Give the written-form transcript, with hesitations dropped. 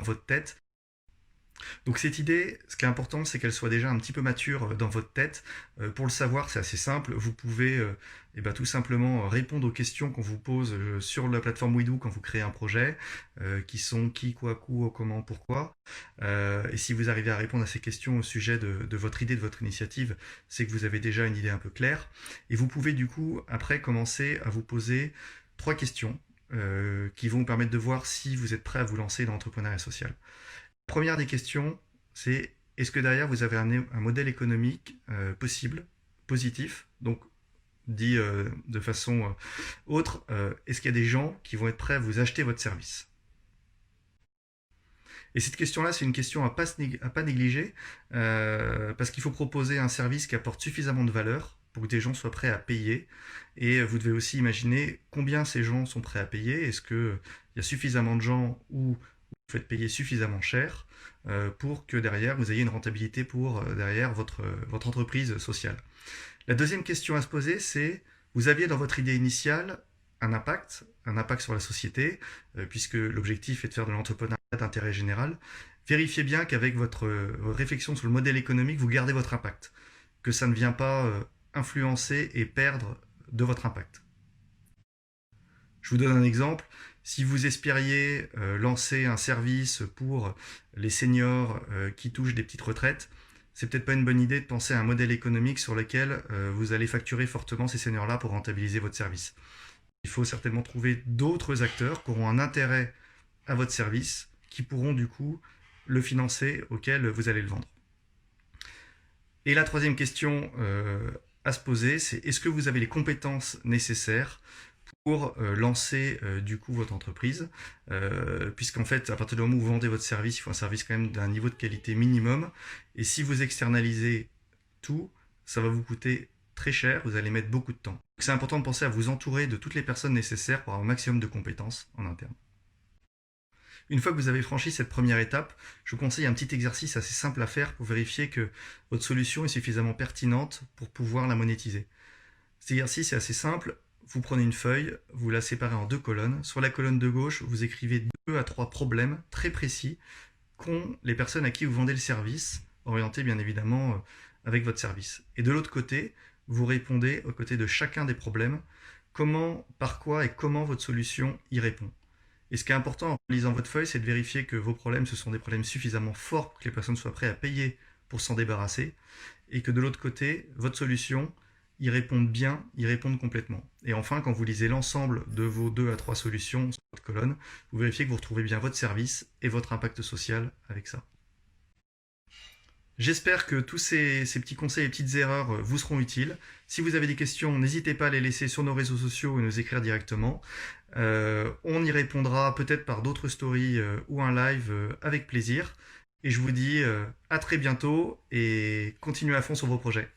dans votre tête. Donc cette idée, ce qui est important, c'est qu'elle soit déjà un petit peu mature dans votre tête. Pour le savoir, c'est assez simple. Vous pouvez tout simplement répondre aux questions qu'on vous pose sur la plateforme Wedo quand vous créez un projet, qui sont qui, quoi, comment, pourquoi. Et si vous arrivez à répondre à ces questions au sujet de votre idée, de votre initiative, c'est que vous avez déjà une idée un peu claire. Et vous pouvez du coup, après, commencer à vous poser 3 questions qui vont vous permettre de voir si vous êtes prêt à vous lancer dans l'entrepreneuriat social. Première des questions, c'est est-ce que derrière vous avez un modèle économique possible, positif, donc dit de façon autre, est-ce qu'il y a des gens qui vont être prêts à vous acheter votre service? Et cette question-là, c'est une question à pas négliger, parce qu'il faut proposer un service qui apporte suffisamment de valeur pour que des gens soient prêts à payer. Et vous devez aussi imaginer combien ces gens sont prêts à payer. Est-ce qu'il y a suffisamment de gens où vous faites payer suffisamment cher pour que derrière vous ayez une rentabilité pour derrière votre entreprise sociale. La deuxième question à se poser, c'est vous aviez dans votre idée initiale un impact sur la société, puisque l'objectif est de faire de l'entrepreneuriat d'intérêt général. Vérifiez bien qu'avec votre réflexion sur le modèle économique, vous gardez votre impact, que ça ne vient pas influencer et perdre de votre impact. Je vous donne un exemple. Si vous espériez lancer un service pour les seniors qui touchent des petites retraites, c'est peut-être pas une bonne idée de penser à un modèle économique sur lequel vous allez facturer fortement ces seniors-là pour rentabiliser votre service. Il faut certainement trouver d'autres acteurs qui auront un intérêt à votre service, qui pourront du coup le financer, auquel vous allez le vendre. Et la troisième question à se poser, c'est est-ce que vous avez les compétences nécessaires pour lancer du coup votre entreprise, puisqu'en fait à partir du moment où vous vendez votre service, il faut un service quand même d'un niveau de qualité minimum, et si vous externalisez tout, ça va vous coûter très cher, vous allez mettre beaucoup de temps. C'est important de penser à vous entourer de toutes les personnes nécessaires pour avoir un maximum de compétences en interne. Une fois que vous avez franchi cette première étape, je vous conseille un petit exercice assez simple à faire pour vérifier que votre solution est suffisamment pertinente pour pouvoir la monétiser. Cet exercice est assez simple. Vous prenez une feuille, vous la séparez en 2 colonnes. Sur la colonne de gauche, vous écrivez 2 à 3 problèmes très précis qu'ont les personnes à qui vous vendez le service, orientés bien évidemment avec votre service. Et de l'autre côté, vous répondez aux côtés de chacun des problèmes, comment, par quoi et comment votre solution y répond. Et ce qui est important en lisant votre feuille, c'est de vérifier que vos problèmes, ce sont des problèmes suffisamment forts pour que les personnes soient prêtes à payer pour s'en débarrasser, et que de l'autre côté, votre solution y répondent bien, y répondent complètement. Et enfin, quand vous lisez l'ensemble de vos 2 à 3 solutions sur votre colonne, vous vérifiez que vous retrouvez bien votre service et votre impact social avec ça. J'espère que tous ces petits conseils et petites erreurs vous seront utiles. Si vous avez des questions, n'hésitez pas à les laisser sur nos réseaux sociaux et nous écrire directement. On y répondra peut-être par d'autres stories ou un live avec plaisir. Et je vous dis à très bientôt et continuez à fond sur vos projets.